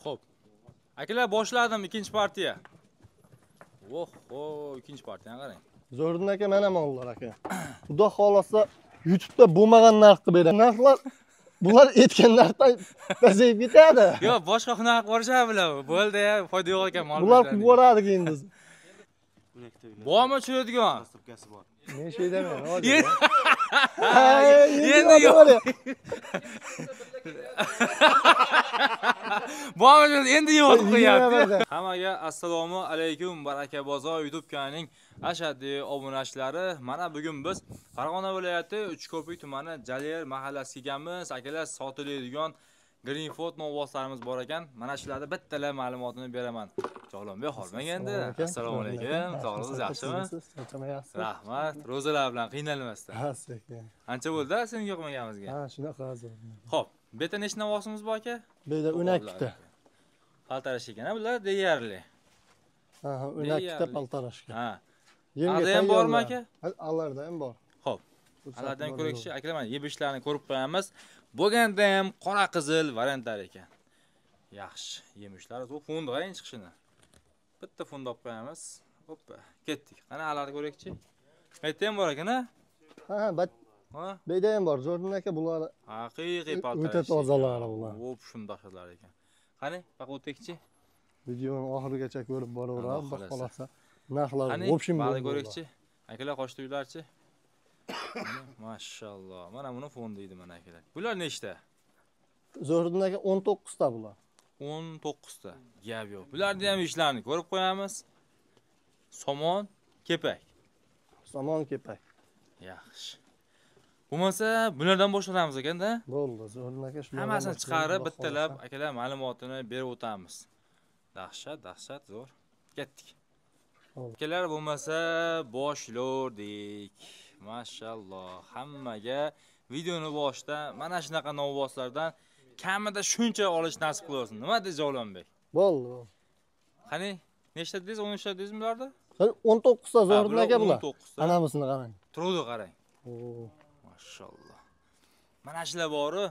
Xo'p. Akalar boshladim ikkinchi partiya. Oho, ikkinchi partiyani qarang. Zo'rdin aka mana mollar aka. Xudo xolasa YouTube'da bo'lmagan narx qilib beradi. Narxlar bular aytgan narxdan pasayib ketadi. Yo'q, boshqa xunar qilib borishar bilan. Bo'ldi, foyda yo'q ekan mol. Bular qilib boradi keyin biz. Bormi tushiradigan? Men şey demiyorum. Endi yo'q. Bormi endi yo'q qo'yapti. Hammaga assalomu alaykum, Baraka bozor YouTube kanalining ashaddiy obunachilari. Mana bugun biz Farg'ona viloyati Uchko'pik tumani Jalir mahallasiga kelganmiz. Akalar sotiladigan Greenford novvoslarimiz bor ekan. Mana shularni bittalar ma'lumotini beraman. Jog'lonbek hormaganda. Assalomu alaykum. Sog'lig'ingiz yaxshimi? Rahmat. Ro'zalar bilan qiynalmasdan. Ancha bo'ldi sen yo'qmaganimizga. Ha, shunaqa hozir. Xo'p, bu yerda nechta novvosimiz bor aka? Bu yerda 12 ta. Paltarash ekan, bular deyarli. Ha, 12 ta paltarash ekan. Ha. Alda ham bormi aka? Allarda ham bor. Xo'p. Alardan ko'rikchi, akalar mana yeb-ishlarni ko'rib qo'yamiz. Bo'lganda ham qora qizil variantlar ekan. Yaxshi, yemishlar. Bu fondga qarang chiqishini. Bitta fond olib qo'yamiz. Hoppa, ketdik. Qani alarni ko'rikchi. Qayerda ham bor ekan-a? Ha, bu yerda ham bor. Zo'rdin aka bular haqiqiy paltar. O'ta tozalar bular. Hop, shundoqlar ekan. Qani, baqa o'tekchi. Videoni oxirigacha ko'rib boraveramiz, xudo xolasa. Narxlar общем bo'ladi. Ko'rikchi. Akalar qochdi uylarchi. Mashalloh. Mana buni fond deydi mana akalar. Bular nechta? Zo'rdin aka 19 ta bular. 19 ta. Gap yo'q. Bularni ham ishlarni ko'rib qo'yamiz. Somon, kepak. Somon, kepak. Yaxshi. Bo'lmasa, bulardan boshlaymiz ekanda? Bo'ldi, Zo'rdin aka shularni hammasini chiqarib, bittalab akalar ma'lumotini berib o'tamiz. Dahshat, zo'r. Ketdik. Akalar bo'lmasa, boshlardik. Mashalloh, hammaga videoni boshida mana shunaqa novvoslardan kamida shuncha olish nasib qilsin. Nima deysiz Jog'lonbek? Bo'ldi. Qani, nechta dedingiz? 13 ta dedingizmi bularda? 19 ta Zo'rdin aka bular. Anamisini qarang. Turdi qarang. Mashalloh. Mana shular bori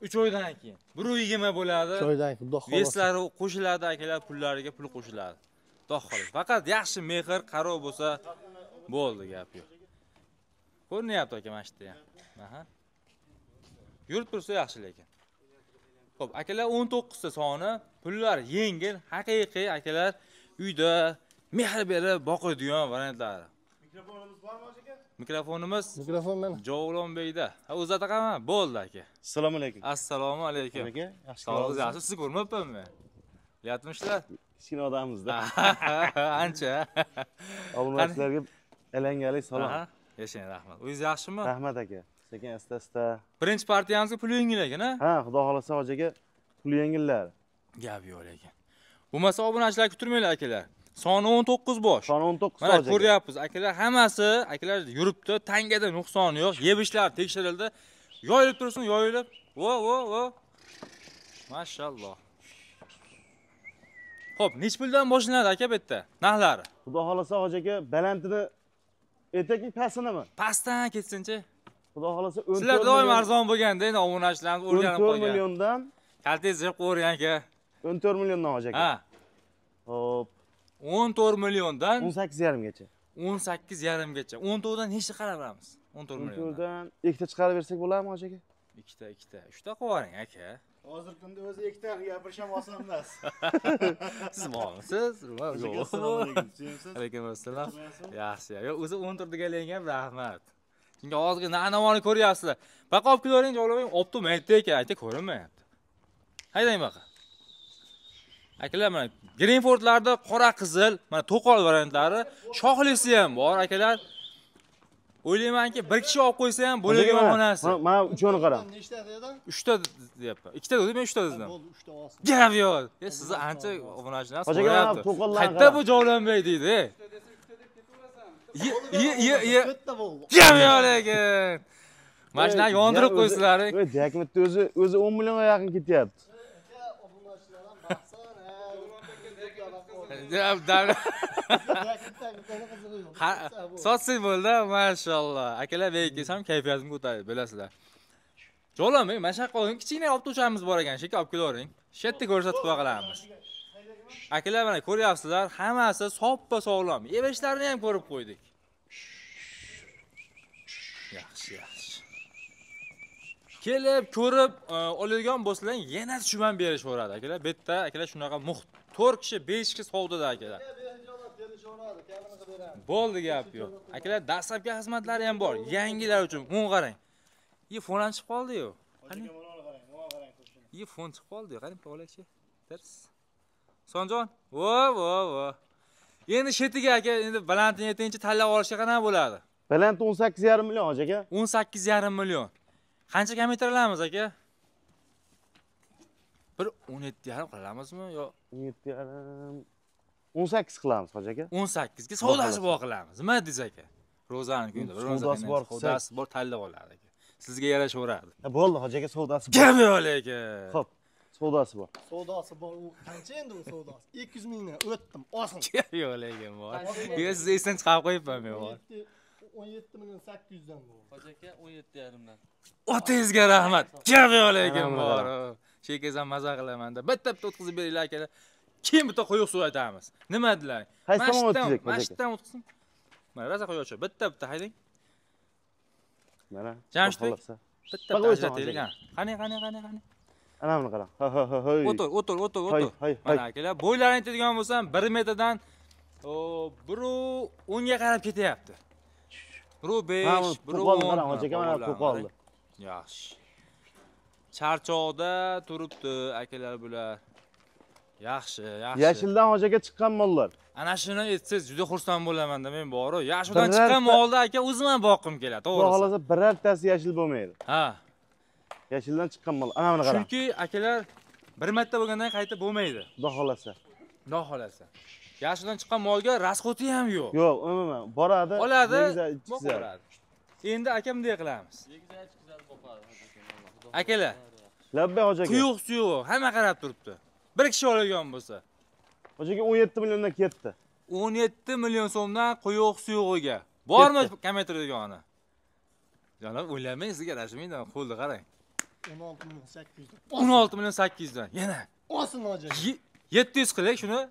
3 oydan keyin 1.20 bo'ladi. 3 oydan keyin xudo xolasa. Veslari qo'shiladi, akalar pullariga pul qo'shiladi. Xudo xolos. Faqat yaxshi mehr, qarov bo'lsa bo'ldi, gap yo'q. Ko'rinyapti aka mana shunda ham. Aha. Yurib tursa yaxshi lekin. Xo'p, akalar 19 ta soni, pullar yengil, haqiqiy akalar uyda mehr berib boqadigan variantlari. Mikrofonimiz bormi aka? Mikrofon mana Jog'lonbekda. Ha, o'zi taqaman, bo'ldi aka. Assalomu alaykum. Assalomu alaykum. Aka, yaxshi. Sog'lig'ingiz yaxshi, sizni ko'rmabmanmi? Yatmishlar. Kichkina odamimizda. Ancha. Obunachilarga alangalik salom. Yashang, rahmat. O'zingiz yaxshimi? Rahmat aka. Sekin asta-asta. Birinchi partiyamizga pul yengil ekan-a? Ha, xudo xolasa hojaga pul yengillar. Gap yo'q lekin. Bo'lmasa obunachilar kutirmanglar akalar. Soni 19 bosh. Soni 19 mana ko'ryapsiz, akalar hammasi, akalar yuribdi, tangada nuqsoni yo'q. Yeb-ishlar tekshirildi. Yoyilib tursin, yoyilib. Vo. Mashalloh. Xo'p, nech puldan boshlanadi aka bu yerda? Narxlari? Xudo xolasa hojaga balandini aytayki pastini? Pastdan ketsinchi. Xudo xolasa 14 sizlar doim arzon bo'lganda, endi obunachilarimiz o'rganib qolgan. 14 milliondan kaltingizni yeb qo'ying aka. 14 milliondan hojaga. Ha. Xo'p. 14 milliondan 18,5 gacha. 18,5 gacha. 14 dan nechta qarab beramiz? 14 milliondan. 14 dan ikkita chiqarib bersak bo'ladimi hojaga? Ikkita, 3ta qo'ying aka. Hozir kunda o'zi ikkita gapirishim oson emas. Siz bormisiz? Yo'q. Assalomu alaykum. Alaykum assalom. Yaxshi. Yo'q, o'zi 14 galangan, rahmat. Chunki hozirgi navoni ko'ryapsizlar. Baqa olib kelavering, Jog'lonbek, olib turmayapti ekan, ayta ko'rinmayapti. Haydang baqa. Akalar mana Greenfordlarda qora qizil, mana to'qol variantlari, shoxlisi ham bor akalar. O'ylaymanki, bir kishi olib qo'ysa ham bo'ladigan onasi. Mana uchoni qarang. Nechta dedim? 3 ta deyapman. 2 ta dedim, men 3 ta dedim. Bo'ldi, 3 ta olsin. Gap yo'q. Siz ancha obunachilar so'rayapti. Qayerda bu Jog'lonbek deydi. Bitta bo'ldi. Gap yo'q lekin. Mashina yondirib qo'ysalaring. Voy, Dakmitni o'zi 10 millionga yaqin ketyapti. Obunachilar ham baxsan. Sotsiy bo'ldi, mashalloh. Akalar bek ham kayfiyatim ko'taradi, bilasizlar. Jog'lonbek, mana shu yoqqa kichkina olib turishamiz bor ekan, shekar olib kelavering. Shetda ko'rsatib qo'yamiz. Akalar mana ko'ryapsizlar, hammasi soppa sog'lom. Yebishlarini ham ko'rib qo'ydik. Yaxshi. Kelib, ko'rib, oladigan bo'lsalar, yana tushman berishaveradi akalar. Bu yerda akalar shunaqa 4 kishi, 5 kishi savdoda akalar. Bo'ldi gap yo'q. Akalar, dastlabki xizmatlari ham bor. Yangilar uchun o'n qarang. Fon ham chiqib qoldi-yu. Qani? Fon chiqib qoldi-yu. Qani, to'g'raqchi. Dars. Sonjon, vo. Endi shetiga aka, endi balandini yetinchi tanlab olishga qanaqa bo'ladi? Baland 18,5 million hoji aka. 18,5 million. Qancha kilometrlarimiz aka? Bir 17,5 qilamizmi yo 17,5 18 qilamiz hoji aka. 18 ga savdosi bor qilamiz. Nima deysiz aka? Ro'zani kunida savdosi bor, savdosi bor tanlab oladi aka. Sizga yarashaveradi. Bo'ldi hoji aka, savdosi bor. Gap yo'q aka. Xo'p, savdosi bor. Savdosi bor. U qancha endi u savdosi? 200 mingni o'tdim, osin. Gap yo'q lekin bor. Yo siz esdan chiqarib qo'yibman men bor. 17 million 800 dan bu. Hoji aka 17,5 dan. Otangizga rahmat. Gap yo'q lekin bor. Shekazam maza qilaman-da. Bitta o'tkazib beringlar akalar. Kim bitta qo'yib suv aytamiz. Nima dedilar? Qaysi tomon o'tkazak? Mashitdan o'tkazsin. Mana raza qo'yuvchi. Bitta haydang. Mana. Jamshid. Bitta ajrataylik. Qani. Ana buni qarang. O'tir. Hay. Mana akalar, bo'ylarini aytadigan bo'lsam 1 metrdan 1.10 ga qarab ketyapti. 1.5, 1.10. Qarang hoji aka, mana to'qoldi. Yaxshi. Charchoqda turibdi akalar bular. Yaxshi. Yashildan hoji aka chiqqan mollar. Ana shuni aytsangiz juda xursand bo'laman-da men bor-ku. Yashildan chiqqan molda aka o'zim ham boqqim keladi, to'g'risi. Xudo xolasa birortasi yashil bo'lmaydi. Ha. Yashildan chiqqan mol. Ana buni qarang. Chunki akalar bir marta bo'lgandan qayta bo'lmaydi. Xudo xolasa. Yashildan chiqqan molga rasxoti ham yo'q. Yo'q, umuman boradi. Oladi, chiqadi. Endi aka bunday qilamiz. Akalar, Labbay hoji aka. quyuq suyuq hamma qarab turibdi. Bir kishi oladigan bo'lsa. Hoji aka 17 milliondan ketdi. 17 million so'mdan quyuq suyug'iga. Bormi kilometrdigani? Janob, o'ylamang, sizga rashmaydi, qo'lda qarang. 16 million 800 dan. 16 million 800 dan. Yana. Osin hoji. 700 qilaylik shuni.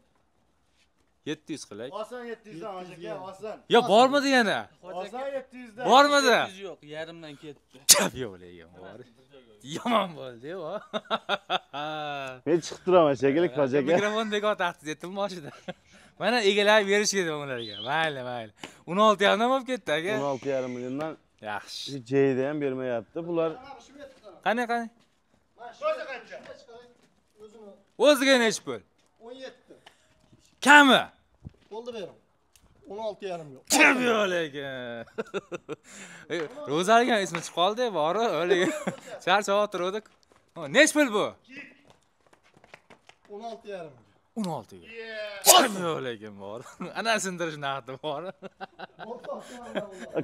700 qilaylik. Oson 700 dan hoji aka, oson. Yo, bormidi yana? Oson 700 dan. Bormidi? 700 yo'q, yarimdan ketdi. Gap yo'q lekin bor. Yomon bo'ldi-yu. Men chiqib turaman shekilli hoji aka. Mikrofon bekor taqdiz etdim boshida. Mana egalab berish kerak ularga. Mayli. 16 dan bo'lib ketdi aka. 16,5 milliondan Yaxshi. jeyda ham bermayapti. Bular Qani? O'zi qancha? O'zini O'ziga nech pul? 17. Kami? Bo'ldi bering. 16,5 yo'q. Kim yo'q lekin. Ro'zalgan ismi chiqib qoldi, bori, o'lik. Charchoq turdik. Nech pul bu? 16,5. 16 ga. Kim yo'q lekin bor. Ana sindirish naqdi bor.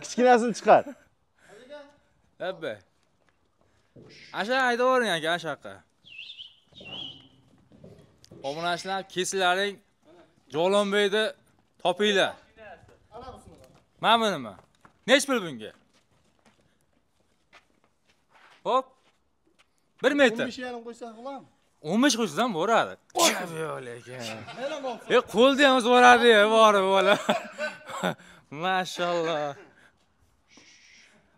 kichkinasini chiqar. Abba. Asha haydavering aka, ashaqa. Obunachilar, kesilaring Jo'lonbeyda topinglar. Ana busini. Mana bunimi? Nech pul bunga? Hop. 1 metr. 15 yarim qo'ysak bo'ladimi? 15 qo'ysangiz ham boradi. Gap yo'q lekin. Mana bo'lsa. Qo'lda ham boradi, bori bola. Mashalloh.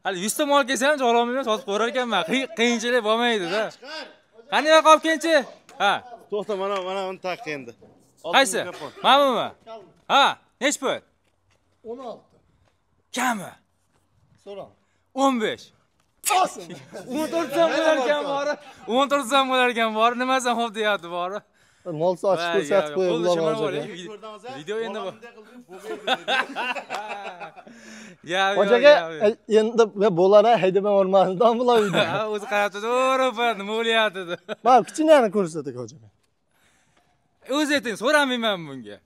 Hali 100 ta mol kelsa ham Jo'lonbeydan sotib qo'yar ekanman. Qiyinchilik bo'lmaydi-da. Qani yo'q qolib-kenchi? Ha. To'xta, mana uni taq endi. Qaysi? Mana bumi? Ha, nech pul? 16. Kami? So'rang. 15. Osin. 14 sam bo'larkan bori. 14 sam bo'larkan bori. Nimasan xo'p deyapti bori. Mol sochish ko'rsatib qo'yib qo'yib. Video endi bu. Hoji aka, endi bo'ladi, haydab olmasdan bular uyda. Ha, o'zi qarab turdi, "O'rab, nima bo'lyapti?" dedi. Mana kichkinani ko'rsating hoji aka. O'zi ayting, so'ramayman bunga.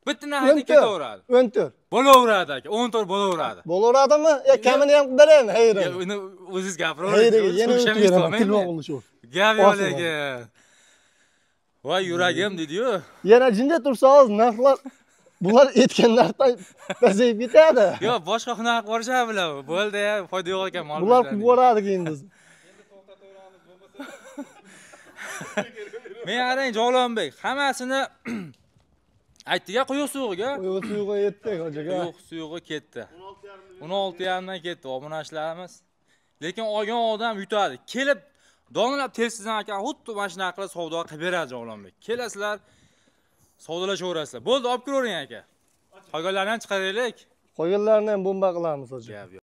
Bitta narxda ketaveradi. 14. Bo'laveradi aka, 14 bo'laveradi. Bo'laveradimi? Kamini ham beraymi? Hayr. Uni o'zingiz gapiravering. Hayr, yana o'tiraman, tilmo bo'lishi. Gap yo'q lekin. Voy yuragim dedi-yu. Yana jinda tursangiz, narxlar bular aytgan narxdan pasayib ketadi. Yo'q, boshqa xunar qilib borishadi bular. Bo'ldi, foyda yo'q ekan mol. Bular qilib boradi endi. Men qarang Jalolbek, hammasini aytdiga quyuq suvga. Quyuq suvga yetdik hojaga. Quyuq suvga ketdi. 16.5 dan ketdi obunachilarimiz. Lekin olgan odam yutadi. Kelib donlab telsizdan aka, xuddi mana shunaqa qilib savdo qilib beradi Jalolbek. Kelasizlar, savdolashaverasizlar. Bo'ldi, olib kiravering aka. Qolganlarni ham chiqaraylik. Qolganlarni ham bomba qilamiz hoja. Gap yo'q.